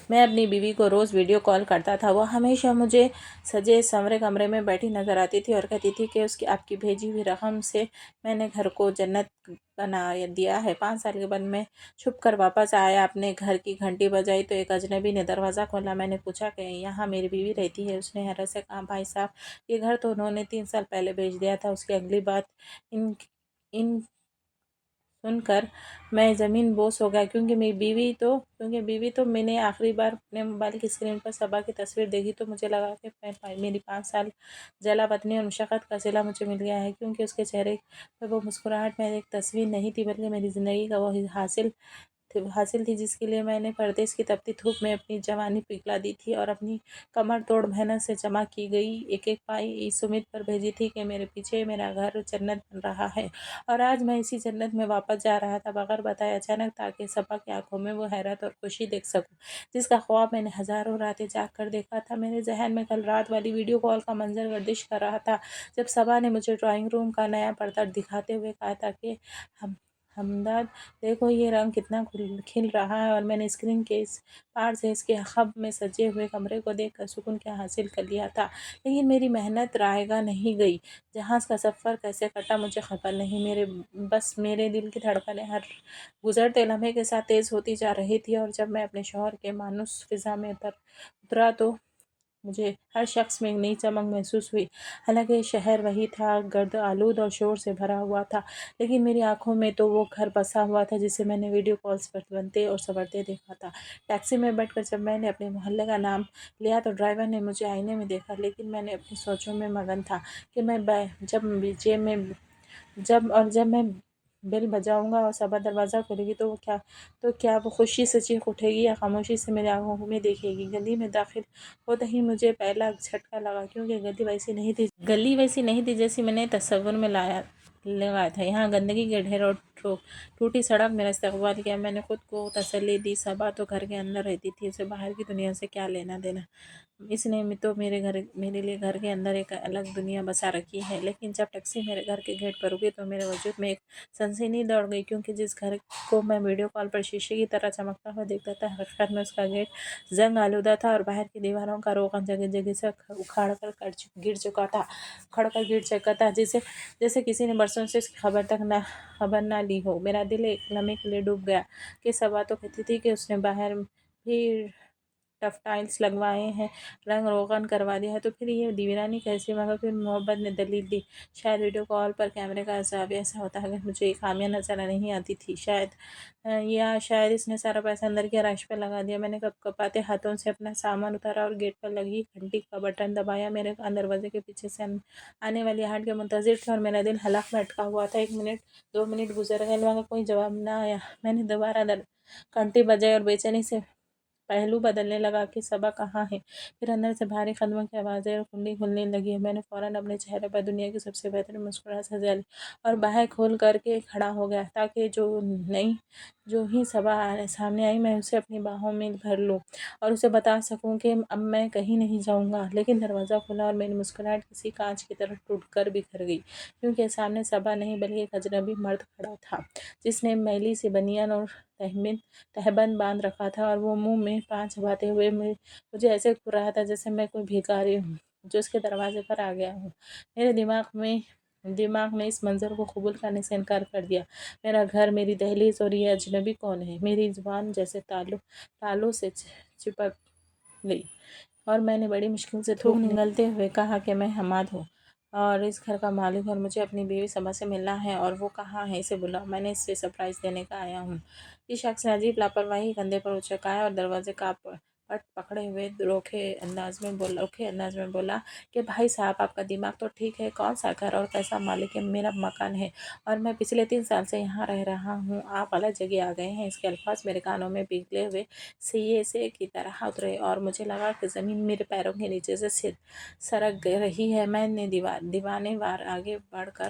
میں اپنی بیوی کو روز ویڈیو کال کرتا تھا۔ وہ ہمیشہ مجھے سجے سنورے کمرے میں بیٹھی نظر آتی تھی اور کہتی تھی کہ آپ کی بھیجی ہوئی رقم سے میں نے گھر کو جنت بنا دیا ہے۔ 5 سال کے بعد میں چھپ کر واپس آیا، اپنے گھر کی گھنٹی بجائی تو ایک اجنبی نے دروازہ کھولا۔ میں نے پوچھا کہ یہاں میری بیوی رہتی ہے؟ اس نے حیرت سے کہا، بھائی صاحب، یہ گھر تو انہوں نے 3 سال پہلے بیچ دیا تھا۔ اس کی اگلی بات ان سن کر میں زمین بوس ہو گیا، کیونکہ بیوی تو میں نے آخری بار اپنے موبائل کی اسکرین پر صبا کی تصویر دیکھی تو مجھے لگا کہ میری 5 سال جلا وطنی اور مشقت کا صلہ مجھے مل گیا ہے، کیونکہ اس کے چہرے پر وہ مسکراہٹ میں ایک تصویر نہیں تھی بلکہ میری زندگی کا وہ حاصل تھی جس کے لیے میں نے پردیس کی تپتی دھوپ میں اپنی جوانی پگھلا دی تھی اور اپنی کمر توڑ محنت سے جمع کی گئی ایک پائی اس امید پر بھیجی تھی کہ میرے پیچھے میرا گھر جنت بن رہا ہے۔ اور آج میں اسی جنت میں واپس جا رہا تھا بغیر بتائے اچانک، تاکہ صبا کی آنکھوں میں وہ حیرت اور خوشی دیکھ سکوں جس کا خواب میں نے ہزاروں راتیں جاگ کر دیکھا تھا۔ میرے ذہن میں کل رات والی ویڈیو کال کا منظر گردش کر رہا تھا جب صبا نے مجھے ڈرائنگ روم کا نیا پردہ دکھاتے ہوئے کہا تھا کہ ہمدرد، دیکھو یہ رنگ کتنا کھل رہا ہے۔ اور میں نے اسکرین کے اس پار سے اس کے عقب میں سجے ہوئے کمرے کو دیکھ کر سکون کیا حاصل کر لیا تھا، لیکن میری محنت رائے گاہ نہیں گئی۔ جہاز کا سفر کیسے کٹا مجھے خبر نہیں، بس میرے دل کی دھڑکنیں ہر گزرتے لمحے کے ساتھ تیز ہوتی جا رہی تھی، اور جب میں اپنے شوہر کے مانوس فضا میں اترا تو مجھے ہر شخص میں ایک نئی چمک محسوس ہوئی۔ حالانکہ شہر وہی تھا، گرد آلود اور شور سے بھرا ہوا تھا، لیکن میری آنکھوں میں تو وہ گھر بسا ہوا تھا جسے میں نے ویڈیو کالز پر بنتے اور سنورتے دیکھا تھا۔ ٹیکسی میں بیٹھ کر جب میں نے اپنے محلے کا نام لیا تو ڈرائیور نے مجھے آئینے میں دیکھا، لیکن میں اپنی سوچوں میں مگن تھا کہ جب میں بیل بجاؤں گا اور صبا دروازہ کھولے گی تو کیا وہ خوشی سے چیخ اٹھے گی یا خاموشی سے میری آنکھوں میں دیکھے گی۔ گلی میں داخل ہوتے ہی مجھے پہلا جھٹکا لگا، کیونکہ گلی ویسی نہیں تھی جیسی میں نے تصور میں لگایا تھا۔ یہاں گندگی کے ڈھیر اور ٹوٹی سڑک میرا استقبال کیا۔ میں نے خود کو تسلی دی، صبا تو گھر کے اندر رہتی تھی، اسے باہر کی دنیا سے کیا لینا دینا، اس نے تو میرے لیے گھر کے اندر ایک الگ دنیا بسا رکھی ہے۔ لیکن جب ٹیکسی میرے گھر کے گیٹ پر رکی تو میرے وجود میں ایک سنسنی دوڑ گئی، کیونکہ جس گھر کو میں ویڈیو کال پر شیشے کی طرح چمکتا ہوا دیکھتا تھا، حقیقت میں اس کا گیٹ زنگ آلودہ تھا اور باہر کی دیواروں کا روغن جگہ جگہ سے اکھڑ کر گر چکا تھا، جیسے کسی نے برسوں سے اس کی خبر نہ لی ہو۔ میرا دل ایک لمحے کے لیے ڈوب گیا کہ صبا تو کہتی تھی کہ اس نے باہر بھی ٹف ٹائلز لگوائے ہیں، رنگ روغن کروا دیا ہے، تو پھر یہ ویرانی کیسی؟ مگر پھر محبت نے دلیل دی، شاید ویڈیو کال پر کیمرے کا زاویہ ایسا ہوتا ہے کہ مجھے یہ خامیاں نظر نہیں آتی تھی، شاید اس نے سارا پیسہ اندر کی آرائش پر لگا دیا۔ میں نے کپاتے ہاتھوں سے اپنا سامان اتارا اور گیٹ پر لگی گھنٹی کا بٹن دبایا۔ میرے کان دروازے کے پیچھے سے آنے والی آہٹ کے منتظر تھے اور میرا دل حلق میں اٹکا ہوا تھا۔ 1 منٹ 2 منٹ گزر گئے مگر کوئی جواب نہ آیا۔ میں نے دوبارہ گھنٹی بجائی اور بے چینی سے پہلو بدلنے لگا کہ صبا کہاں ہے؟ پھر اندر سے بھاری قدموں کی آوازیں اور کنڈی کھلنے لگی۔ میں نے فوراً اپنے چہرے پر دنیا کی سب سے بہترین مسکراہٹ سجا لی اور باہیں کھول کر کے کھڑا ہو گیا تاکہ جو ہی صبا سامنے آئی میں اسے اپنی باہوں میں بھر لوں اور اسے بتا سکوں کہ اب میں کہیں نہیں جاؤں گا۔ لیکن دروازہ کھلا اور میری مسکراہٹ کسی کانچ کی طرح ٹوٹ کر بکھر گئی، کیونکہ سامنے صبا نہیں بلکہ ایک اجنبی مرد کھڑا تھا جس نے میلی سی بنیان اور تہبند باندھ رکھا تھا، اور وہ منہ میں پان چباتے ہوئے مجھے ایسے گھور رہا تھا جیسے میں کوئی بھکاری ہوں جو اس کے دروازے پر آ گیا ہوں۔ میرے دماغ نے اس منظر کو قبول کرنے سے انکار کر دیا۔ میرا گھر، میری دہلیز، اور یہ اجنبی کون ہے؟ میری زبان جیسے تالوں سے چپک گئی اور میں نے بڑی مشکل سے تھوک نگلتے ہوئے کہا کہ میں حماد ہوں اور اس گھر کا مالک، اور مجھے اپنی بیوی صبا سے ملنا ہے۔ اور وہ کہاں ہے؟ اسے بلاؤ، میں نے اسے سرپرائز دینے آیا ہوں۔ اس شخص نے عجیب لاپرواہی کندھے پر اچکایا اور دروازے کا پٹ پکڑے ہوئے روکھے انداز میں بولا کہ بھائی صاحب، آپ کا دماغ تو ٹھیک ہے؟ کون سا گھر اور کیسا مالک ہے؟ میرا مکان ہے اور میں پچھلے 3 سال سے یہاں رہ رہا ہوں، آپ غلط جگہ آ گئے ہیں۔ اس کے الفاظ میرے کانوں میں پگھلے ہوئے سیے کی طرح اترے اور مجھے لگا کہ زمین میرے پیروں کے نیچے سے سرک رہی ہے۔ میں نے دیوانے وار آگے بڑھ کر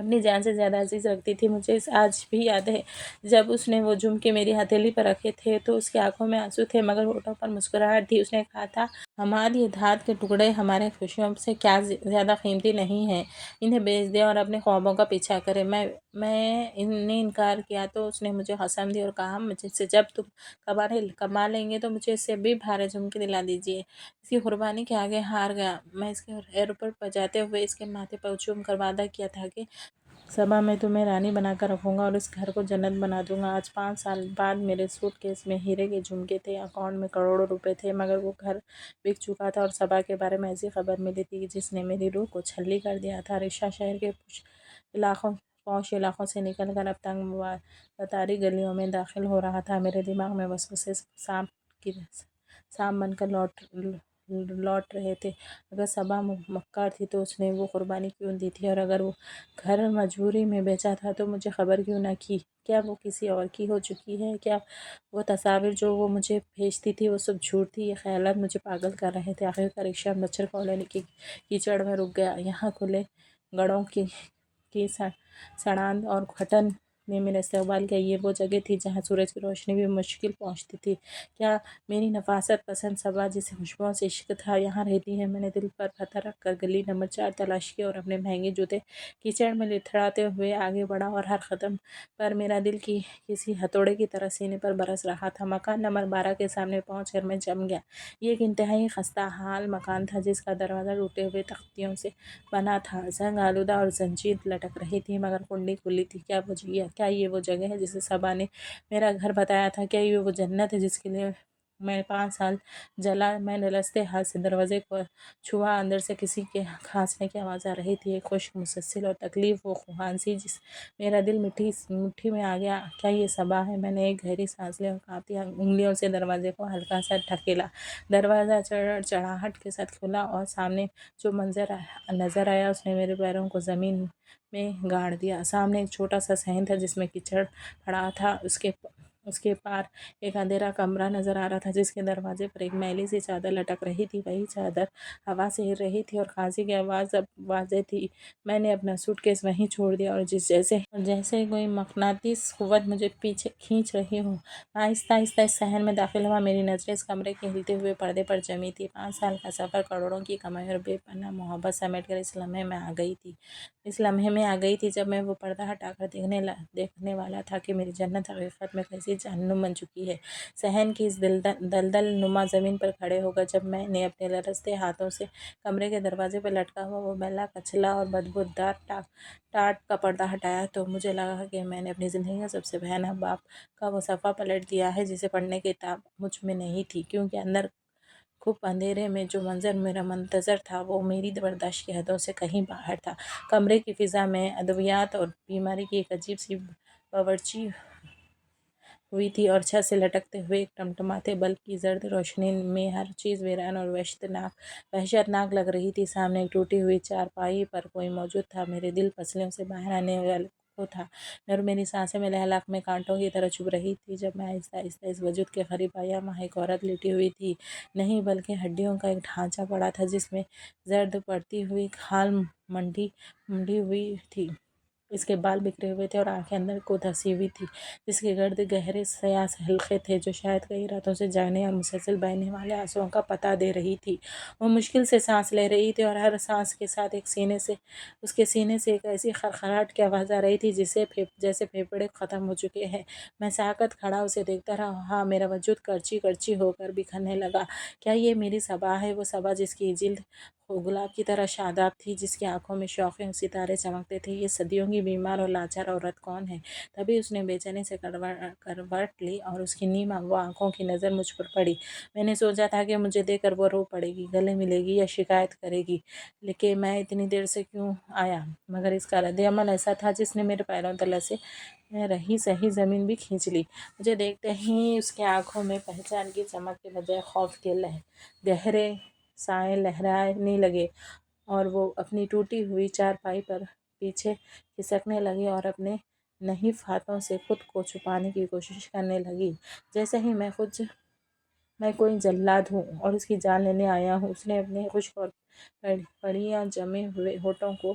اپنی جان سے زیادہ عزیز رکھتی تھی۔ مجھے آج بھی یاد ہے جب اس نے وہ جھمکے میری ہتھیلی پر رکھے تھے تو اس کی آنکھوں میں آنسو تھے مگر ہونٹوں پر مسکراہٹ تھی۔ اس نے کہا تھا، ہماری دھات کے ٹکڑے ہمارے خوشیوں سے کیا زیادہ قیمتی نہیں ہیں، انہیں بیچ دے اور اپنے خوابوں کا پیچھا کرے۔ میں نے انکار کیا تو اس نے مجھے قسم دی اور کہا، مجھ سے جب تم کما لیں گے تو مجھے اس سے بھی بھارے جھمکے دلا دیجیے۔ اس کی قربانی کے آگے ہار گیا۔ میں اس کے ایئرپورٹ پر جاتے ہوئے اس کے ماتھے پر چوم کر وعدہ کیا تھا کہ صبا میں تمہیں رانی بنا کر رکھوں گا اور اس گھر کو جنت بنا دوں گا۔ آج 5 سال بعد میرے سوٹ کیس میں ہیرے کے جھمکے تھے، اکاؤنٹ میں کروڑوں روپے تھے، مگر وہ گھر بک چکا تھا اور صبا کے بارے میں ایسی خبر ملی تھی جس نے میری روح کو چھلنی کر دیا تھا۔ رکشہ شہر کے پوش علاقوں سے نکل کر اب تنگ بتاری گلیوں میں داخل ہو رہا تھا۔ میرے دماغ میں وسوسے سانپ بن کر لوٹ رہے تھے۔ اگر صبا مکار تھی تو اس نے وہ قربانی کیوں دی تھی، اور اگر وہ گھر مجبوری میں بیچا تھا تو مجھے خبر کیوں نہ کی؟ کیا وہ کسی اور کی ہو چکی ہے؟ کیا وہ تصاویر جو وہ مجھے بھیجتی تھی وہ سب جھوٹ تھی؟ یہ خیالات مجھے پاگل کر رہے تھے۔ آخرکار رکشہ مچھر کالونی کی کیچڑ میں رک گیا۔ یہاں کھلے گڑھوں کی سڑاند اور گھٹن نے میرا استقبال کیا۔ یہ وہ جگہ تھی جہاں سورج کی روشنی بھی مشکل پہنچتی تھی۔ کیا میری نفاست پسند صبا جسے خوشبوؤں سے عشق تھا یہاں رہتی ہے؟ میں نے دل پر پتھر رکھ کر گلی نمبر 4 تلاش کی اور اپنے مہنگے جوتے کیچڑ میں لتھڑاتے ہوئے آگے بڑھا، اور ہر قدم پر میرا دل کسی ہتھوڑے کی طرح سینے پر برس رہا تھا۔ مکان نمبر 12 کے سامنے پہنچ کر میں جم گیا۔ یہ ایک انتہائی خستہ حال مکان تھا جس کا دروازہ ٹوٹے ہوئے تختیوں سے بنا تھا، زنگ آلودہ اور زنجیر لٹک رہی تھی، مگر کنڈی کھلی تھی۔ کیا یہ وہ جگہ ہے جسے صبا نے میرا گھر بتایا تھا؟ کیا یہ وہ جنت ہے جس کے لیے میں 5 سال جلا؟ میں للستے ہاتھ سے دروازے کو چھوا۔ اندر سے کسی کے کھانسنے کی آواز آ رہی تھی، ایک خشک، مسلسل اور تکلیف وہ کھانسی جس میرا دل مٹھی میں آ گیا۔ کیا یہ صبا ہے؟ میں نے ایک گہری سانس لی اور کانپتی انگلیوں سے دروازے کو ہلکا سا ڈھکیلا۔ دروازہ چڑچڑاہٹ کے ساتھ کھلا اور سامنے جو منظر نظر آیا اس نے میرے پیروں کو زمین میں گاڑ دیا۔ سامنے ایک چھوٹا سا صحن تھا جس میں کیچڑ پڑا تھا۔ اس کے پار ایک اندھیرا کمرہ نظر آ رہا تھا جس کے دروازے پر ایک میلی سی چادر لٹک رہی تھی۔ وہی چادر ہوا سے ہل رہی تھی اور کھانسی کی آواز اب واضح تھی۔ میں نے اپنا سوٹ کیس وہیں چھوڑ دیا اور جیسے کوئی مقناطیس قوت مجھے پیچھے کھینچ رہی ہو، آہستہ آہستہ اس صحن میں داخل ہوا۔ میری نظریں اس کمرے کے ہلتے ہوئے پردے پر جمی تھیں۔ 5 سال کا سفر، کروڑوں کی کمائی اور بے پناہ محبت سمیٹ کر اس لمحے میں آ گئی تھی جب میں وہ پردہ ہٹا کر دیکھنے والا تھا کہ میری جنت حقیقت میں کیسی جہنم بن چکی ہے۔ صحن کی اس دلدل نما زمین پر کھڑے ہو کر جب میں نے اپنے لرزتے ہاتھوں سے کمرے کے دروازے پر لٹکا ہوا وہ میلا کچلا اور بدبودار ٹاٹ کا پردہ ہٹایا تو مجھے لگا کہ میں نے اپنی زندگی کا سب سے بھیانک باب کا وہ صفحہ پلٹ دیا ہے جسے پڑھنے کی تاب مجھ میں نہیں تھی، کیونکہ اندر گھپ اندھیرے میں جو منظر میرا منتظر تھا وہ میری برداشت کی حدوں سے کہیں باہر تھا۔ کمرے کی فضا میں ادویات اور بیماری کی ایک عجیب سی باورچی ہوئی تھی، اور چھت سے لٹکتے ہوئے ایک ٹمٹماتے بلب کی زرد روشنی میں ہر چیز ویران اور وحشت ناک لگ رہی تھی۔ سامنے ایک ٹوٹی ہوئی چارپائی پر کوئی موجود تھا۔ میرے دل پسلیوں سے باہر آنے کو تھا اور میری سانسیں میلے حلق میں کانٹوں کی طرح چبھ رہی تھی۔ جب میں آہستہ آہستہ اس وجود کے قریب آیا، وہاں ایک عورت لیٹی ہوئی تھی، نہیں بلکہ ہڈیوں کا ایک ڈھانچہ پڑا تھا جس میں زرد پڑتی ہوئی کھال منڈی ہوئی تھی۔ اس کے بال بکھرے ہوئے تھے اور آنکھیں اندر کو دھسی ہوئی تھیں جس کے گرد گہرے سیاہ حلقے تھے جو شاید کئی راتوں سے جاگنے اور مسلسل بہنے والے آنسوؤں کا پتہ دے رہی تھی۔ وہ مشکل سے سانس لے رہی تھی اور ہر سانس کے ساتھ اس کے سینے سے ایک ایسی خرخراہٹ کی آواز آ رہی تھی جیسے پھیپھڑے ختم ہو چکے ہیں۔ میں ساکت کھڑا اسے دیکھتا رہا، میرا وجود کرچی کرچی ہو کر بکھرنے لگا۔ کیا یہ میری صبا ہے؟ وہ صبا جس کی جلد گلاب کی طرح شاداب تھی، جس کی آنکھوں میں شوق ستارے چمکتے تھے؟ یہ صدیوں کی بیمار اور لاچار عورت کون ہے؟ تبھی اس نے بے چینی سے کروٹ لی اور اس کی نیم اغوا آنکھوں کی نظر مجھ پر پڑی۔ میں نے سوچا تھا کہ مجھے دیکھ کر وہ رو پڑے گی، گلے ملے گی یا شکایت کرے گی کہ میں اتنی دیر سے کیوں آیا، مگر اس کا رد عمل ایسا تھا جس نے میرے پیروں تلے سے رہی سہی زمین بھی کھینچ لی۔ مجھے دیکھتے ہی اس کی آنکھوں میں پہچان کی چمک کے بجائے خوف کے گہرے سائے لہرانے لگے، اور وہ اپنی ٹوٹی ہوئی چارپائی پر پیچھے کھسکنے لگی اور اپنے نحیف ہاتھوں سے خود کو چھپانے کی کوشش کرنے لگی، جیسے ہی میں کوئی جلاد ہوں اور اس کی جان لینے آیا ہوں۔ اس نے اپنے خشک اور پڑیاں جمے ہوئے ہونٹوں کو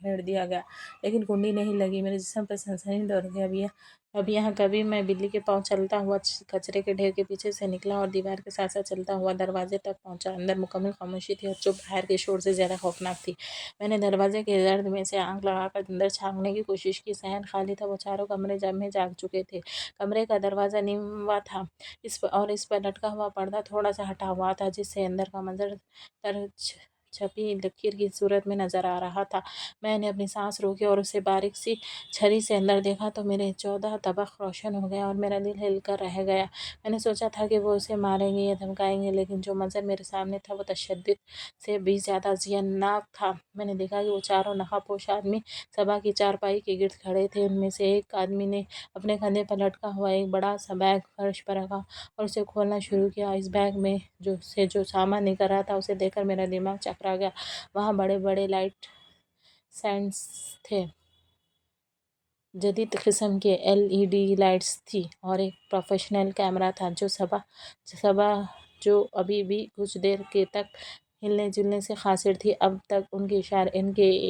پھیر دیا گیا، لیکن کنڈی نہیں لگی۔ میرے جسم پر سنسنی دوڑ گئی۔ اب یہاں کبھی میں بلی کے پاؤں چلتا ہوا کچرے کے ڈھیر کے پیچھے سے نکلا اور دیوار کے ساتھ ساتھ چلتا ہوا دروازے تک پہنچا۔ اندر مکمل خاموشی تھی اور چپ باہر کے شور سے زیادہ خوفناک تھی۔ میں نے دروازے کے زرد میں سے آنکھ لگا کر اندر جھانکنے کی کوشش کی۔ صحن خالی تھا، وہ چاروں کمرے میں جاگ چکے تھے۔ کمرے کا دروازہ نموا تھا اور اس پر لٹکا ہوا پردہ تھوڑا سا ہٹا ہوا تھا، جس سے اندر کا منظر چھپی لکیر کی صورت میں نظر آ رہا تھا۔ میں نے اپنی سانس روکی اور اسے باریک سی چھری سے اندر دیکھا تو میرے 14 طبق روشن ہو گئے اور میرا دل ہل کر رہ گیا۔ میں نے سوچا تھا کہ وہ اسے ماریں گے یا دھمکائیں گے، لیکن جو منظر میرے سامنے تھا وہ تشدد سے بھی زیادہ ذہنناک تھا۔ میں نے دیکھا کہ وہ چاروں نقاب پوش آدمی صبا کی چارپائی کے گرد کھڑے تھے۔ ان میں سے ایک آدمی نے اپنے کندھے پر لٹکا ہوا ایک بڑا سا بیگ فرش پر رکھا اور اسے کھولنا شروع کیا۔ اس بیگ میں جو سامان نکل رہا تھا اسے دیکھ کر میرا دماغ چکرا گیا۔ وہاں بڑے بڑے لائٹ سٹینڈز تھے، جدید قسم کے LED لائٹس تھی اور ایک پروفیشنل کیمرہ تھا۔ صبا جو ابھی بھی کچھ دیر تک ہلنے جلنے سے قاصر تھی، اب تک ان کے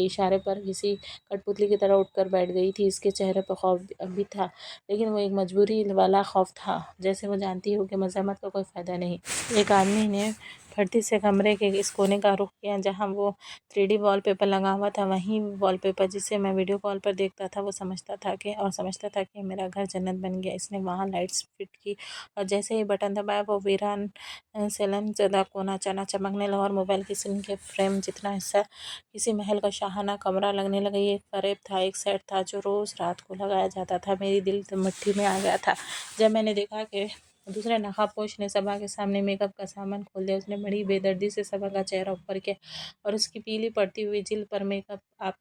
اشارے پر کسی کٹھ پتلی کی طرح اٹھ کر بیٹھ گئی تھی۔ اس کے چہرے پر خوف بھی تھا، لیکن وہ ایک مجبوری والا خوف تھا، جیسے وہ جانتی ہو کہ مزاحمت کا کوئی فائدہ نہیں۔ ایک آدمی نے پھرتی سے کمرے کے اس کونے کا رخ کیا جہاں وہ 3D وال پیپر لگا ہوا تھا، وہی وال پیپر جسے میں ویڈیو کال پر دیکھتا تھا۔ وہ سمجھتا تھا کہ میرا گھر جنت بن گیا۔ اس نے وہاں لائٹس فٹ کی اور جیسے ہی بٹن دبایا وہ ویران سیلن زدہ کونا اچانک چمکنے لگا اور موبائل کی اسکرین کے فریم جتنا حصہ کسی محل کا شاہانہ کمرہ لگنے لگا۔ یہ ایک فریب تھا، ایک سیٹ تھا جو روز رات کو لگایا جاتا تھا۔ میری دل مٹھی میں آ گیا تھا جب میں نے دیکھا کہ دوسرے نقاب پوش نے صبا کے سامنے میک اپ کا سامان کھول دیا۔ اس نے بڑی بے دردی سے صبا کا چہرہ اوپر کیا اور اس کی پیلی پڑتی ہوئی جلد پر میک اپ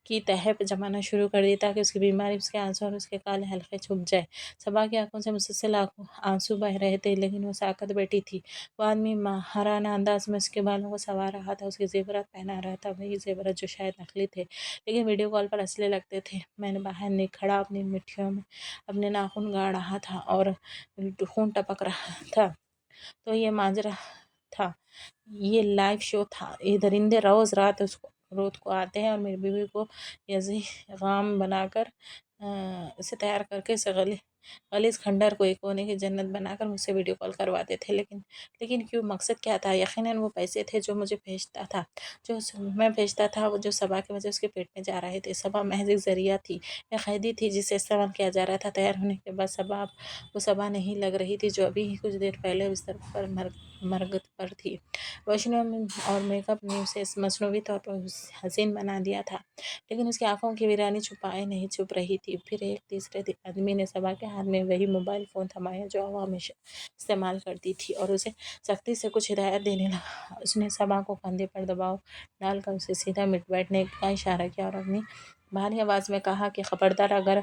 کی تہہ جمانا شروع کر دی تاکہ اس کی بیماری، اس کے آنسو اور اس کے کالے حلقے چھپ جائے۔ صبا کی آنکھوں سے مسلسل آنسو بہہ رہے تھے، لیکن وہ ساکت بیٹھی تھی۔ وہ آدمی ماہرانہ انداز میں اس کے بالوں کو سنوار رہا تھا، اس کے زیورات پہنا رہا تھا، وہی زیورات جو شاید نقلی تھے لیکن ویڈیو کال پر اصلی لگتے تھے۔ میں نے باہر کھڑا اپنی مٹھیوں میں اپنے ناخن گاڑ رہا تھا اور خون ٹپک رہا تھا۔ تو یہ ماجرا تھا، یہ لائیو شو تھا۔ یہ درندے روز رات کو آتے ہیں اور میری بیوی کو یزغام بنا کر اسے تیار کر کے اس غلیظ کھنڈر کو ایک کونے کی جنت بنا کر مجھ سے ویڈیو کال کرواتے تھے۔ لیکن کیوں؟ مقصد کیا تھا؟ یقیناً وہ پیسے تھے جو میں بھیجتا تھا، جو صبا کی وجہ اس کے پیٹ میں جا رہے تھے۔ صبا محض ایک ذریعہ تھی، ایک قیدی تھی جسے استعمال کیا جا رہا تھا۔ تیار ہونے کے بعد وہ صبا نہیں لگ رہی تھی جو ابھی ہی کچھ دیر پہلے بستر پر مرگ پر تھی۔ روشنیوں اور میک اپ نے اسے مصنوعی طور پر حسین بنا دیا تھا، لیکن اس کی آنکھوں کی ویرانی چھپ رہی تھی۔ پھر ایک تیسرے آدمی نے صبا کے ہاتھ میں وہی موبائل فون تھمایا جو وہ ہمیشہ استعمال کرتی تھی اور اسے سختی سے کچھ ہدایات دینے لگا۔ اس نے صبا کو کندھے پر دباؤ ڈال کر اسے سیدھا بیٹھنے کا اشارہ کیا اور اپنی بھاری آواز میں کہا کہ خبردار، اگر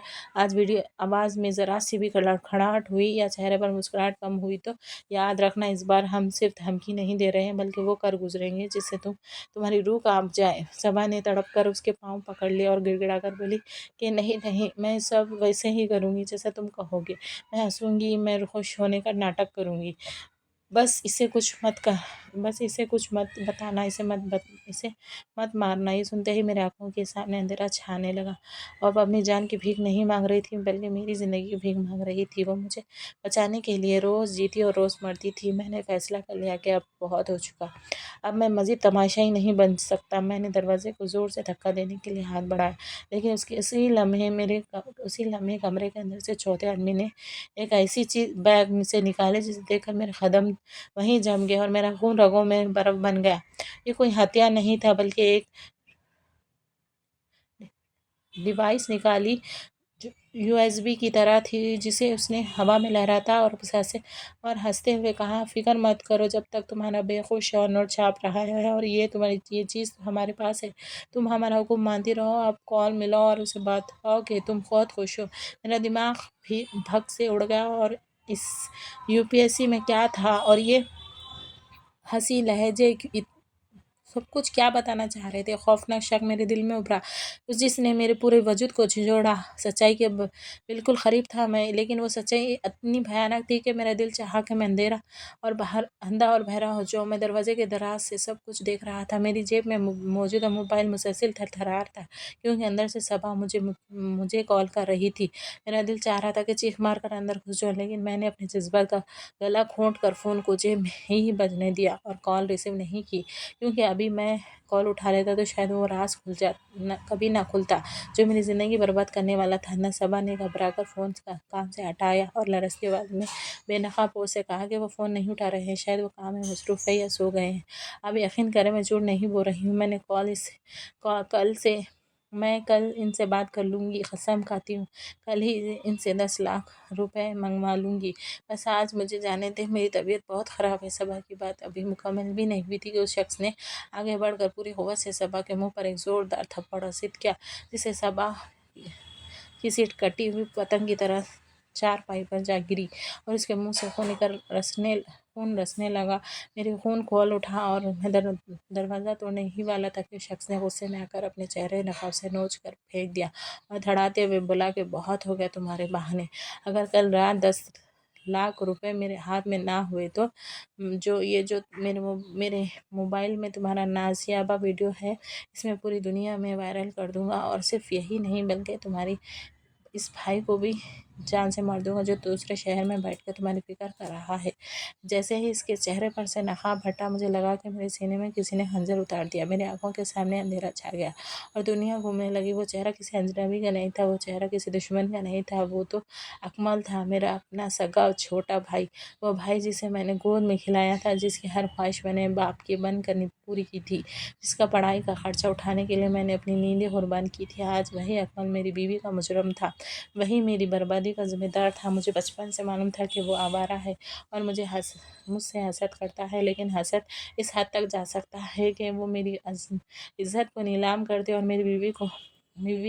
آواز میں ذرا سی بھی کھڑکھڑاہٹ ہوئی یا چہرے پر مسکراہٹ کم ہوئی تو یاد رکھنا اس بار ہم صرف دھمکی نہیں دے رہے ہیں بلکہ وہ کر گزریں گے جس سے تمہاری روح کانپ جائے۔ صبا نے تڑپ کر اس کے پاؤں پکڑ لیے اور گڑ گڑا کر بولی کہ نہیں، میں سب ویسے ہی کروں گی جیسا تم کہو گے۔ میں ہنسوں گی، میں خوش ہونے کا ناٹک کروں گی، بس اسے کچھ مت بتانا، اسے مت مارنا۔ یہ سنتے ہی میرے آنکھوں کے سامنے اندھیرا چھانے لگا۔ وہ اب اپنی جان کی بھیک نہیں مانگ رہی تھی بلکہ میری زندگی کی بھیک مانگ رہی تھی۔ وہ مجھے بچانے کے لیے روز جیتی اور روز مرتی تھی۔ میں نے فیصلہ کر لیا کہ اب بہت ہو چکا، اب میں مزید تماشائی نہیں بن سکتا۔ میں نے دروازے کو زور سے دھکا دینے کے لیے ہاتھ بڑھایا، لیکن اسی لمحے کمرے کے اندر سے چوتھے آدمی نے ایک ایسی چیز بیگ سے نکالی جسے دیکھ کر میرے قدم وہیں جم گئے اور میرا خون رگوں میں برف بن گیا۔ یہ کوئی ہتھیار نہیں تھا بلکہ ایک ڈیوائس نکالی جو USB کی طرح تھی، جسے اس نے ہوا میں لہراتا اور ہنستے ہوئے کہا، فکر مت کرو، جب تک تمہارا بے خود شوہر نوٹ چھاپ رہا ہے اور یہ چیز ہمارے پاس ہے، تم ہمارا حکم مانتی رہو۔ اب کال ملاؤ اور اسے بتاؤ کہ تم بہت خوش ہو۔ میرا دماغ بھی بھگ سے اڑ گیا اور اس UPSC میں کیا تھا اور یہ ہنسی لہجے سب کچھ کیا بتانا چاہ رہے تھے؟ خوفناک شک میرے دل میں ابھرا، جس نے میرے پورے وجود کو جھنجھوڑا۔ سچائی کے بالکل قریب تھا میں، لیکن وہ سچائی اتنی بھیانک تھی کہ میرا دل چاہا کہ میں اندھیرا اور باہر اندھا اور بہرا ہو جاؤں۔ میں دروازے کے دراز سے سب کچھ دیکھ رہا تھا۔ میری جیب میں موجودہ موبائل مسلسل تھرتھرا رہا تھا، کیونکہ اندر سے صبا مجھے کال کر رہی تھی۔ میرا دل چاہ رہا تھا کہ چیخ مار کر اندر گھس جاؤں، لیکن میں نے اپنے جذبات کا گلا گھونٹ کر فون کو جیب میں ہی بجنے دیا اور کال ریسیو نہیں کی، کیونکہ ابھی میں کال اٹھا لیتا تو شاید وہ راز کبھی نہ کھلتا جو میری زندگی برباد کرنے والا تھا۔ صبا نے گھبرا کر فون کان سے ہٹایا اور لرزتی آواز میں بے نقاب سے کہا کہ وہ فون نہیں اٹھا رہے ہیں، شاید وہ کام میں مصروف ہے یا سو گئے ہیں۔ اب یقین کریں میں جھوٹ نہیں بول رہی ہوں، میں کل ان سے بات کر لوں گی، قسم کھاتی ہوں کل ہی ان سے 10 لاکھ روپے منگوا لوں گی، بس آج مجھے جانے دیں، میری طبیعت بہت خراب ہے۔ صبا کی بات ابھی مکمل بھی نہیں ہوئی تھی کہ اس شخص نے آگے بڑھ کر پوری قوت سے صبا کے منہ پر ایک زوردار تھپڑ رسید کیا، جس سے صبا کی سیٹ کٹی ہوئی پتنگ کی طرح چارپائی پر جا گری اور اس کے منہ سے خون رسنے لگا۔ میرے خون کھول اٹھا اور میں دروازہ توڑنے ہی والا تھا کہ شخص نے غصے میں آ کر اپنے چہرے نقاب سے نوچ کر پھینک دیا اور دھڑاتے ہوئے بولا کہ بہت ہو گیا تمہارے بہانے، اگر کل رات 10 لاکھ روپے میرے ہاتھ میں نہ ہوئے تو جو میرے موبائل میں تمہارا نازیابہ ویڈیو ہے، اس میں پوری دنیا میں وائرل کر دوں گا، اور صرف یہی نہیں بلکہ تمہاری اس بھائی کو بھی جان سے مار دوں گا جو دوسرے شہر میں بیٹھ کر تمہاری فکر کر رہا ہے۔ جیسے ہی اس کے چہرے پر سے نقاب ہٹا، مجھے لگا کہ میرے سینے میں کسی نے خنجر اتار دیا۔ میری آنکھوں کے سامنے اندھیرا چھا گیا اور دنیا گھومنے لگی۔ وہ چہرہ کسی اجنبی کا نہیں تھا، وہ چہرہ کسی دشمن کا نہیں تھا، وہ تو اکمل تھا، میرا اپنا سگا چھوٹا بھائی، وہ بھائی جسے میں نے گود میں کھلایا تھا، جس کی ہر خواہش میں نے باپ کی بن کر پوری کی تھی، جس کا پڑھائی کا خرچہ اٹھانے کے لیے میں نے اپنی نیندیں قربان کی تھی۔ آج وہی اکمل میری بیوی کا مجرم تھا، وہی میری بربادی کا ذمہ دار تھا۔ مجھے بچپن سے معلوم تھا کہ وہ آوارہ ہے اور مجھ سے حسد کرتا ہے، لیکن حسد اس حد تک جا سکتا ہے کہ وہ میری عزت کو نیلام کر دے اور میری بیوی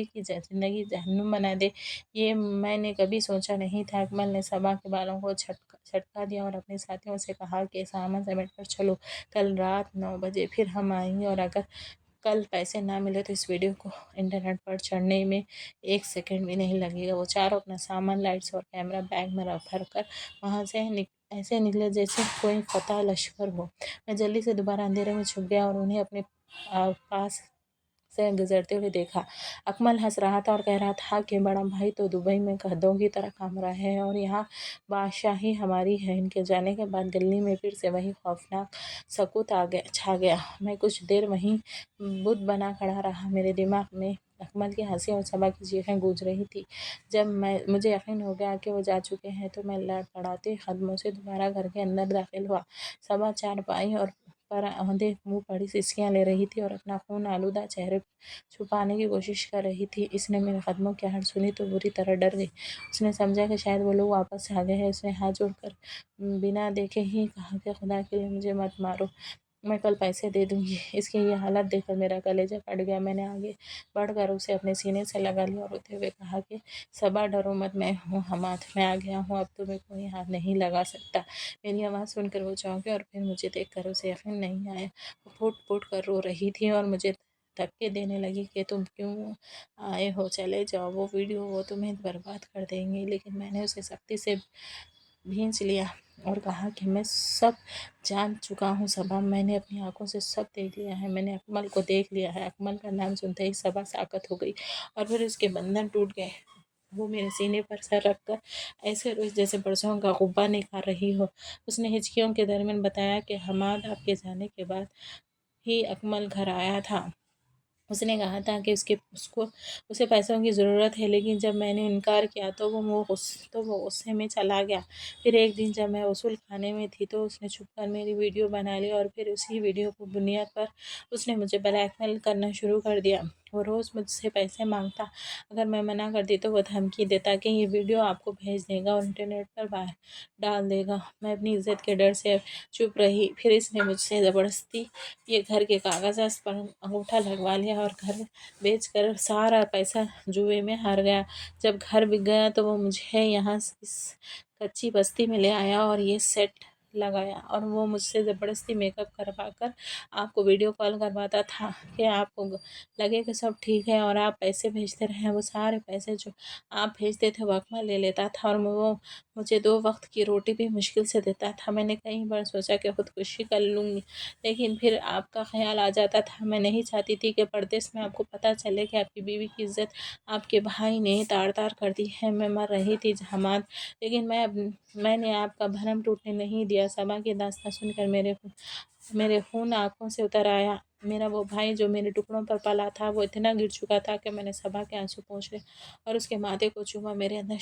کی زندگی جہنم بنا دے، یہ میں نے کبھی سوچا نہیں تھا۔ اکمل نے صبا کے بالوں کو جھٹکا دیا اور اپنے ساتھیوں سے کہا کہ سامان سمیٹ کر چلو، کل رات 9 بجے پھر ہم آئیں گے، اور اگر کل پیسے نہ ملے تو اس ویڈیو کو انٹرنیٹ پر چڑھنے میں 1 سیکنڈ بھی نہیں لگے گا۔ وہ چاروں اپنا سامان، لائٹس اور کیمرہ بیگ میں بھر کر وہاں سے ایسے نکلے جیسے کوئی فتح لشکر ہو۔ میں جلدی سے دوبارہ اندھیرے میں چھپ گیا اور انہیں اپنے پاس سے گزرتے ہوئے دیکھا۔ اکمل ہنس رہا تھا اور کہہ رہا تھا کہ بڑا بھائی تو دبئی میں گدھوں کی طرح کام رہا ہے اور یہاں بادشاہی ہماری ہے۔ ان کے جانے کے بعد گلی میں پھر سے وہی خوفناک سکوت چھا گیا۔ میں کچھ دیر وہیں بت بنا کھڑا رہا، میرے دماغ میں اکمل کی ہنسی اور صبا کی چیخیں گونج رہی تھی۔ جب مجھے یقین ہو گیا کہ وہ جا چکے ہیں تو میں لڑکھڑاتے قدموں سے دوبارہ گھر کے اندر داخل ہوا۔ صبا چارپائی پر اوندھے منہ بڑی سسکیاں لے رہی تھی اور اپنا خون آلودہ چہرہ چھپانے کی کوشش کر رہی تھی۔ اس نے میرے قدموں کی آہٹ سنی تو بری طرح ڈر گئی۔ اس نے سمجھا کہ شاید وہ لوگ واپس آ گئے ہیں۔ اس نے ہاتھ جوڑ کر بنا دیکھے ہی کہا کہ خدا کے لیے مجھے مت مارو، میں کل پیسے دے دوں گی۔ اس کی یہ حالت دیکھ کر میرا کلیجہ پھٹ گیا۔ میں نے آگے بڑھ کر اسے اپنے سینے سے لگا لیا اور روتے ہوئے کہا کہ صبا ڈرو مت، میں ہوں حماد، میں آ گیا ہوں، اب تمہیں کوئی ہاتھ نہیں لگا سکتا۔ میری آواز سن کر وہ چونکے اور پھر مجھے دیکھ کر اسے یقین نہیں آیا۔ وہ پھوٹ پھوٹ کر رو رہی تھی اور مجھے دھکے دینے لگی کہ تم کیوں آئے ہو، چلے جاؤ، وہ ویڈیو وہ تمہیں برباد کر دیں گے۔ لیکن میں نے اسے سختی سے بھینچ لیا اور کہا کہ میں سب جان چکا ہوں صبا، میں نے اپنی آنکھوں سے سب دیکھ لیا ہے، میں نے اکمل کو دیکھ لیا ہے۔ اکمل کا نام سنتے ہی صبا ساکت ہو گئی اور پھر اس کے بندھن ٹوٹ گئے۔ وہ میرے سینے پر سر رکھ کر ایسے روئی جیسے برسوں کا غبار نکال رہی ہو۔ اس نے ہچکیوں کے درمیان بتایا کہ حماد آپ کے جانے کے بعد ہی اکمل گھر آیا تھا۔ اس نے کہا تھا کہ اسے پیسوں کی ضرورت ہے، لیکن جب میں نے انکار کیا تو وہ غصے میں چلا گیا۔ پھر ایک دن جب میں غسل خانے میں تھی تو اس نے چھپ کر میری ویڈیو بنا لی اور پھر اسی ویڈیو کی بنیاد پر اس نے مجھے بلیک میل کرنا شروع کر دیا۔ وہ روز مجھ سے پیسے مانگتا، اگر میں منع کرتی تو وہ دھمکی دیتا کہ یہ ویڈیو آپ کو بھیج دے گا اور انٹرنیٹ پر ڈال دے گا۔ میں اپنی عزت کے ڈر سے چپ رہی۔ پھر اس نے مجھ سے زبردستی یہ گھر کے کاغذات پر انگوٹھا لگوا لیا اور گھر بیچ کر سارا پیسہ جوئے میں ہار گیا۔ جب گھر بک گیا تو وہ مجھے یہاں اس کچی بستی میں لے آیا اور یہ سیٹ لگایا اور وہ مجھ سے زبردستی میک اپ کروا کر آپ کو ویڈیو کال کرواتا تھا کہ آپ کو لگے کہ سب ٹھیک ہے اور آپ پیسے بھیجتے رہیں۔ وہ سارے پیسے جو آپ بھیجتے تھے وہ اکمل لے لیتا تھا اور وہ مجھے 2 وقت کی روٹی بھی مشکل سے دیتا تھا۔ میں نے کئی بار سوچا کہ خودکشی کر لوں گی، لیکن پھر آپ کا خیال آ جاتا تھا۔ میں نہیں چاہتی تھی کہ پردیس میں آپ کو پتہ چلے کہ آپ کی بیوی کی عزت آپ کے بھائی نے تار تار کر دی ہے۔ میں مر رہی تھی حماد، لیکن میں نے آپ کا بھرم ٹوٹنے نہیں دیا۔ صبا کی داستان سن کر میرے خون آنکھوں سے اتر آیا۔ میرا وہ بھائی جو میرے ٹکڑوں پر پلا تھا وہ اتنا گر چکا تھا کہ میں نے صبا کے آنسو پوچھے اور اس کے ماتھے کو چوما۔ میرے اندر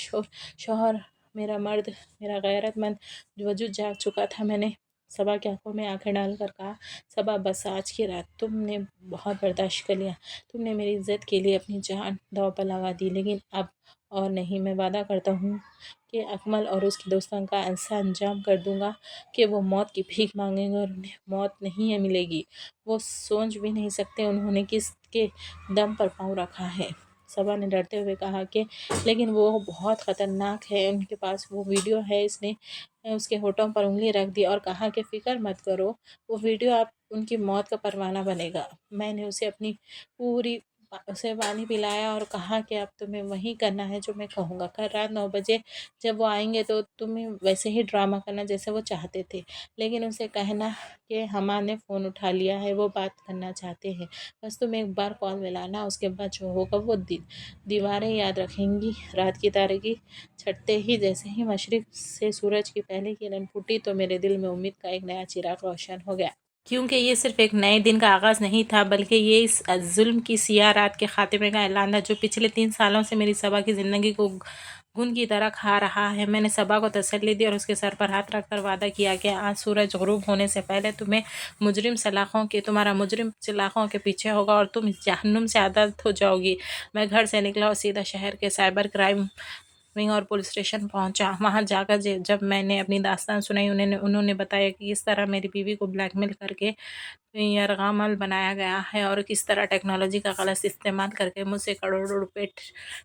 شوہر، میرا مرد، میرا غیرت مند وجود جاگ چکا تھا۔ میں نے صبا کی آنکھوں میں آنکھیں ڈال کر کہا، صبا بس آج کی رات تم نے بہت برداشت کر لیا۔ تم نے میری عزت کے لیے اپنی جان داؤ پر لگا دی، لیکن اب اور نہیں۔ میں وعدہ کرتا ہوں کہ اکمل اور اس کے دوستوں کا ایسا انجام کر دوں گا کہ وہ موت کی بھیک مانگیں گے اور انہیں موت نہیں ملے گی۔ وہ سوچ بھی نہیں سکتے انہوں نے کس کے دم پر پاؤں رکھا ہے۔ صبا نے ڈرتے ہوئے کہا کہ لیکن وہ بہت خطرناک ہے، ان کے پاس وہ ویڈیو ہے۔ اس نے اس کے ہونٹوں پر انگلی رکھ دی اور کہا کہ فکر مت کرو، وہ ویڈیو آپ ان کی موت کا پروانہ بنے گا۔ میں نے اسے پانی پلایا اور کہا کہ اب تمہیں وہی کرنا ہے جو میں کہوں گا۔ کل رات 9 بجے جب وہ آئیں گے تو تمہیں ویسے ہی ڈرامہ کرنا جیسے وہ چاہتے تھے، لیکن ان سے کہنا کہ حماد نے فون اٹھا لیا ہے، وہ بات کرنا چاہتے ہیں۔ بس تم ایک بار کال ملانا، اس کے بعد جو ہوگا وہ دیواریں یاد رکھیں گی۔ رات کی تاریکی چھٹتے ہی جیسے ہی مشرق سے سورج کی پہلی کرن پھوٹی تو میرے دل میں امید کا ایک نیا چراغ روشن ہو گیا۔ کیونکہ یہ صرف ایک نئے دن کا آغاز نہیں تھا، بلکہ یہ اس ظلم کی سیاہ رات کے خاتمے کا اعلان تھا جو پچھلے 3 سالوں سے میری صبا کی زندگی کو گھن کی طرح کھا رہا ہے۔ میں نے صبا کو تسلی دی اور اس کے سر پر ہاتھ رکھ کر وعدہ کیا کہ آج سورج غروب ہونے سے پہلے تمہارا مجرم سلاخوں کے پیچھے ہوگا اور تم اس جہنم سے آزاد ہو جاؤ گی۔ میں گھر سے نکلا اور سیدھا شہر کے سائبر کرائم ونگ اور پولیس اسٹیشن پہنچا۔ وہاں جا کر جب میں نے اپنی داستان سنائی، انہوں نے بتایا کہ کس طرح میری بیوی کو بلیک میل کر کے یرغمال بنایا گیا ہے اور کس طرح ٹیکنالوجی کا غلط استعمال کر کے مجھ سے کروڑوں روپے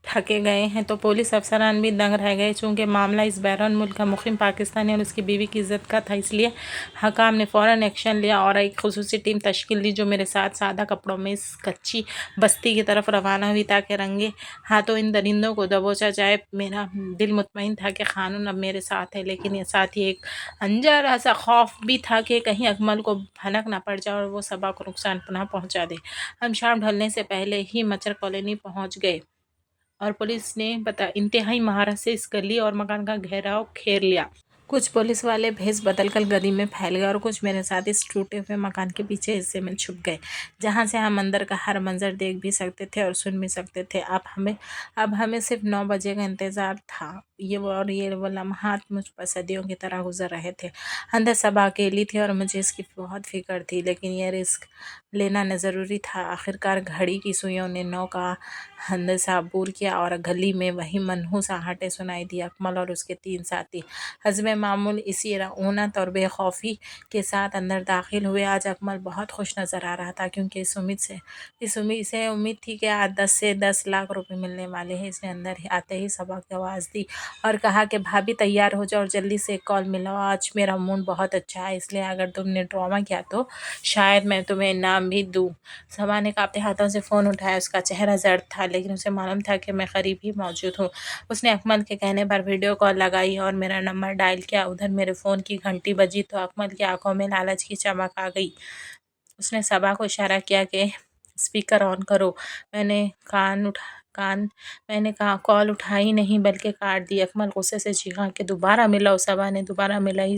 ٹھگے گئے ہیں۔ تو پولیس افسران بھی دنگ رہ گئے۔ چونکہ معاملہ اس بیرون ملک کا مقیم پاکستانی اور اس کی بیوی کی عزت کا تھا، اس لیے حکام نے فوراً ایکشن لیا اور ایک خصوصی ٹیم تشکیل دی جو میرے ساتھ سادہ کپڑوں میں اس کچی بستی کی طرف روانہ ہوئی تاکہ رنگے ہاتھوں ان درندوں کو دبوچا جائے۔ میرا دل مطمئن تھا کہ قانون اب میرے ساتھ ہے، لیکن ساتھ ہی ایک انجارا سا خوف بھی تھا کہ کہیں اکمل کو بھنک نہ پڑ جائے اور وہ صبا کو نقصان نہ پہنچا دے۔ ہم شام ڈھلنے سے پہلے ہی مچھر کالونی پہنچ گئے اور پولیس نے انتہائی مہارت سے اس گلی اور مکان کا گھیراؤ گھیر لیا۔ کچھ پولیس والے بھیس بدل کر گلی میں پھیل گئے اور کچھ میرے ساتھ اس ٹوٹے ہوئے مکان کے پیچھے حصے میں چھپ گئے، جہاں سے ہم اندر کا ہر منظر دیکھ بھی سکتے تھے اور سن بھی سکتے تھے۔ اب ہمیں صرف 9 بجے کا انتظار تھا، یہ وہ لمحات مجھ پر صدیوں کی طرح گزر رہے تھے۔ اندر صبا اکیلی تھی اور مجھے اس کی بہت فکر تھی، لیکن یہ رسک لینا ضروری تھا۔ آخرکار گھڑی کی سوئیوں نے 9 کا ہندسہ عبور کیا اور گلی میں وہی منحوس آہٹیں سنائی دی۔ اکمل اور اس کے 3 ساتھی حسب معمول اسی رعونت اور بے خوفی کے ساتھ اندر داخل ہوئے۔ آج اکمل بہت خوش نظر آ رہا تھا کیونکہ اسے امید تھی کہ آج 10 سے 10 لاکھ روپے ملنے والے ہیں۔ اس نے اندر آتے ہی صبا کو آواز دی اور کہا کہ بھابھی تیار ہو جاؤ اور جلدی سے ایک کال ملاؤ، آج میرا موڈ بہت اچھا ہے، اس لیے اگر تم نے ڈرامہ کیا تو شاید میں تمہیں انعام بھی دوں۔ صبا نے کانپتے ہاتھوں سے فون اٹھایا۔ اس کا چہرہ زرد تھا، لیکن اسے معلوم تھا کہ میں قریب ہی موجود ہوں۔ اس نے اکمل کے کہنے پر ویڈیو کال لگائی اور میرا نمبر ڈائل کیا۔ ادھر میرے فون کی گھنٹی بجی تو اکمل کی آنکھوں میں لالچ کی چمک آ گئی۔ اس نے صبا کو اشارہ کیا کہ اسپیکر آن کرو۔ میں نے کال اٹھائی نہیں بلکہ کاٹ دی۔ اکمل غصے سے چیخا کہ دوبارہ ملاؤ۔ صبا نے دوبارہ ملائی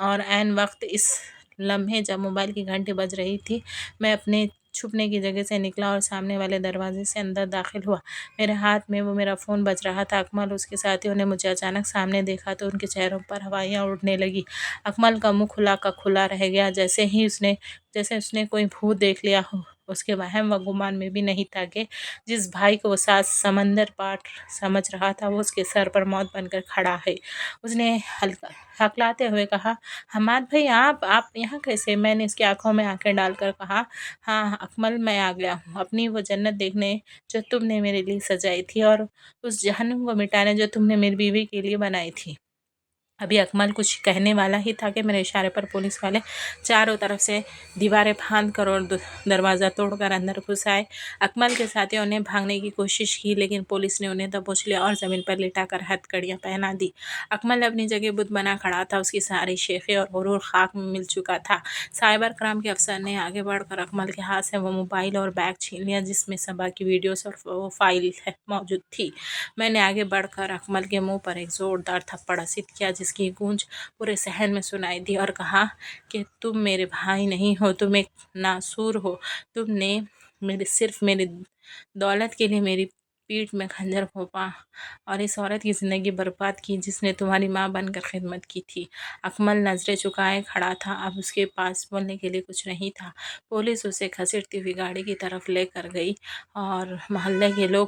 اور عین وقت اس لمحے جب موبائل کی گھنٹی بج رہی تھی میں اپنے چھپنے کی جگہ سے نکلا اور سامنے والے دروازے سے اندر داخل ہوا۔ میرے ہاتھ میں وہ میرا فون بج رہا تھا۔ اکمل اور اس کے ساتھیوں نے مجھے اچانک سامنے دیکھا تو ان کے چہروں پر ہوائیاں اڑنے لگیں۔ اکمل کا منہ کھلا کا کھلا رہ گیا، جیسے اس نے کوئی بھوت دیکھ لیا ہو۔ اس کے وہم و گمان میں بھی نہیں تھا کہ جس بھائی کو وہ سات سمندر پار سمجھ رہا تھا وہ اس کے سر پر موت بن کر کھڑا ہے۔ اس نے ہکلاتے ہوئے کہا، حماد بھائی آپ یہاں کیسے؟ میں نے اس کی آنکھوں میں آنکھیں ڈال کر کہا، ہاں اکمل میں آ گیا ہوں اپنی وہ جنت دیکھنے جو تم نے میرے لیے سجائی تھی اور اس جہنم کو مٹانے جو تم نے میری بیوی کے لیے بنائی تھی۔ ابھی اکمل کچھ کہنے والا ہی تھا کہ میرے اشارے پر پولیس والے چاروں طرف سے دیواریں پھاند کر اور دروازہ توڑ کر اندر گھس آئے۔ اکمل کے ساتھیوں نے بھاگنے کی کوشش کی لیکن پولیس نے انہیں دبوچ لیا اور زمین پر لٹا کر ہتھ کڑیاں پہنا دی۔ اکمل اپنی جگہ بت بنا کھڑا تھا، اس کی ساری شیخی اور غرور خاک میں مل چکا تھا۔ سائبر کرائم کے افسر نے آگے بڑھ کر اکمل کے ہاتھ سے وہ موبائل اور بیگ چھین لیا جس میں صبا کی ویڈیوز اور وہ فائل موجود تھی۔ میں نے آگے بڑھ کر اکمل کے منہ پر ایک زوردار تھپڑ اسید کیا جس کی گونج پورے صحن میں سنائی دی اور کہا کہ تم میرے بھائی نہیں ہو، تم ایک ناسور ہو، تم نے صرف میری دولت کے لیے میری پیٹھ میں خنجر گھونپا اور اس عورت کی زندگی برباد کی جس نے تمہاری ماں بن کر خدمت کی تھی۔ اکمل نظریں جھکائے کھڑا تھا، اب اس کے پاس بولنے کے لیے کچھ نہیں تھا۔ پولیس اسے گھسیٹتی ہوئی گاڑی کی طرف لے کر گئی اور محلے کے لوگ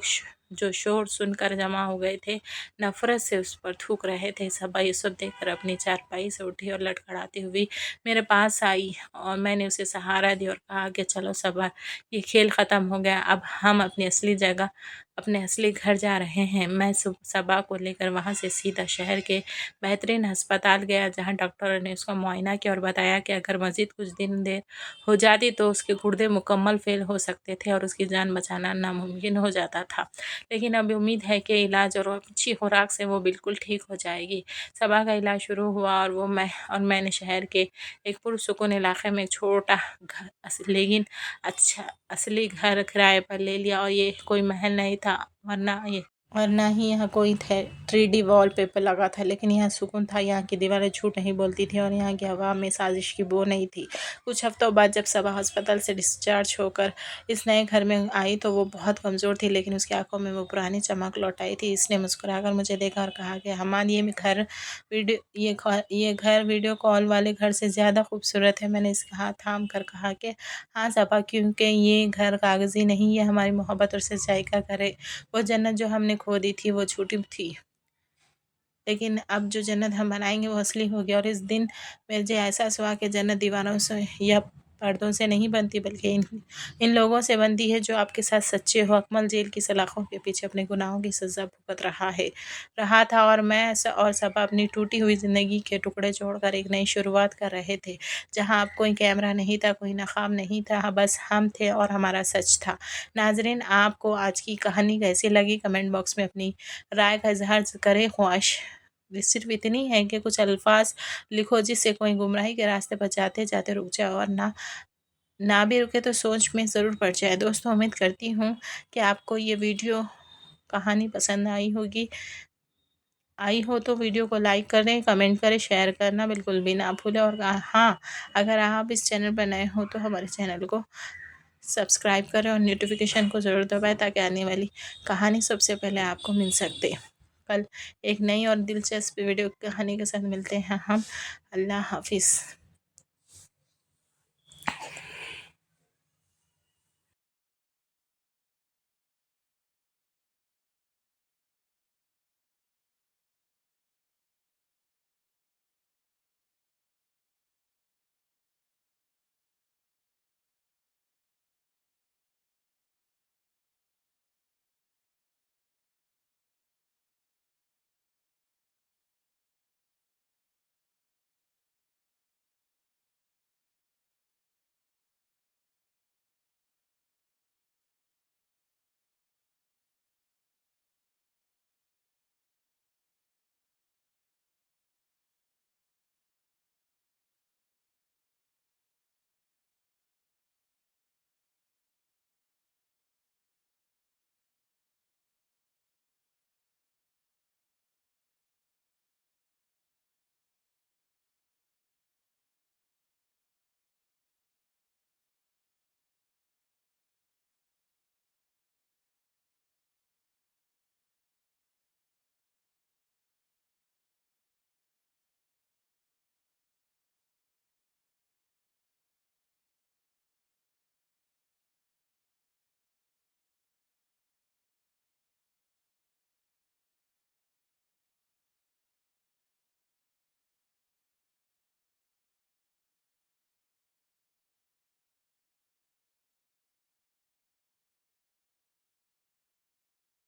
جو شور سن کر جمع ہو گئے تھے نفرت سے اس پر تھوک رہے تھے۔ صبا یہ سب دیکھ کر اپنی چارپائی سے اٹھی اور لڑکھڑاتی ہوئی میرے پاس آئی اور میں نے اسے سہارا دی اور کہا کہ چلو صبا، یہ کھیل ختم ہو گیا، اب ہم اپنی اصلی جگہ، اپنے اصلی گھر جا رہے ہیں۔ میں صبا کو لے کر وہاں سے سیدھا شہر کے بہترین ہسپتال گیا جہاں ڈاکٹروں نے اس کا معائنہ کیا اور بتایا کہ اگر مزید کچھ دن دیر ہو جاتی تو اس کے گردے مکمل فیل ہو سکتے تھے اور اس کی جان بچانا ناممکن ہو جاتا تھا، لیکن اب امید ہے کہ علاج اور اچھی خوراک سے وہ بالکل ٹھیک ہو جائے گی۔ صبا کا علاج شروع ہوا اور میں نے شہر کے ایک پرسکون علاقے میں ایک چھوٹا گھر لیکن اچھا اصلی گھر کرائے پر لے لیا، اور یہ کوئی محل نہیں تھا اور نہ ہی یہاں کوئی 3D وال پیپر لگا تھا، لیکن یہاں سکون تھا، یہاں کی دیواریں جھوٹ نہیں بولتی تھی اور یہاں کی ہوا میں سازش کی بو نہیں تھی۔ کچھ ہفتوں بعد جب صبا ہسپتال سے ڈسچارج ہو کر اس نئے گھر میں آئی تو وہ بہت کمزور تھی، لیکن اس کی آنکھوں میں وہ پرانی چمک لوٹ آئی تھی۔ اس نے مسکرا کر مجھے دیکھا اور کہا کہ حماد، یہ گھر ویڈیو کال والے گھر سے زیادہ خوبصورت ہے۔ میں نے اس کا ہاتھ تھام کر کہا کہ ہاں صبا، کیونکہ یہ گھر کاغذی نہیں، یہ ہماری محبت اور سچائی کا گھر ہے۔ وہ جنت جو ہم نے کھو دی تھی وہ جھوٹی تھی، لیکن اب جو جنت ہم بنائیں گے وہ اصلی ہوگی۔ اور اس دن مجھے احساس ہوا کہ جنت دیواروں سے یا پردوں سے نہیں بنتی بلکہ ان لوگوں سے بنتی ہے جو آپ کے ساتھ سچے ہو۔ اکمل جیل کی سلاخوں کے پیچھے اپنے گناہوں کی سزا بھگت رہا تھا اور میں اور صبا اپنی ٹوٹی ہوئی زندگی کے ٹکڑے جوڑ کر ایک نئی شروعات کر رہے تھے، جہاں اب کوئی کیمرہ نہیں تھا، کوئی نقاب نہیں تھا، بس ہم تھے اور ہمارا سچ تھا۔ ناظرین، آپ کو آج کی کہانی کیسی لگی؟ کمنٹ باکس میں اپنی رائے کا اظہار کریں۔ خواہش صرف اتنی ہے کہ کچھ الفاظ لکھو جس سے کوئی گمراہی کے راستے پر جاتے جاتے رک جائے، اور نہ بھی رکے تو سوچ میں ضرور پڑ جائے۔ دوستوں، امید کرتی ہوں کہ آپ کو یہ ویڈیو کہانی پسند آئی ہو تو ویڈیو کو لائک کریں، کمنٹ کریں، شیئر کرنا بالکل بھی نہ بھولیں، اور ہاں، اگر آپ اس چینل پر نئے ہو تو ہمارے چینل کو سبسکرائب کریں اور نوٹیفیکیشن کو ضرور دبائیں تاکہ آنے والی کہانی سب سے پہلے آپ کو مل سکتے۔ کل ایک نئی اور دلچسپ ویڈیو کہانی کے ساتھ ملتے ہیں ہم۔ اللہ حافظ۔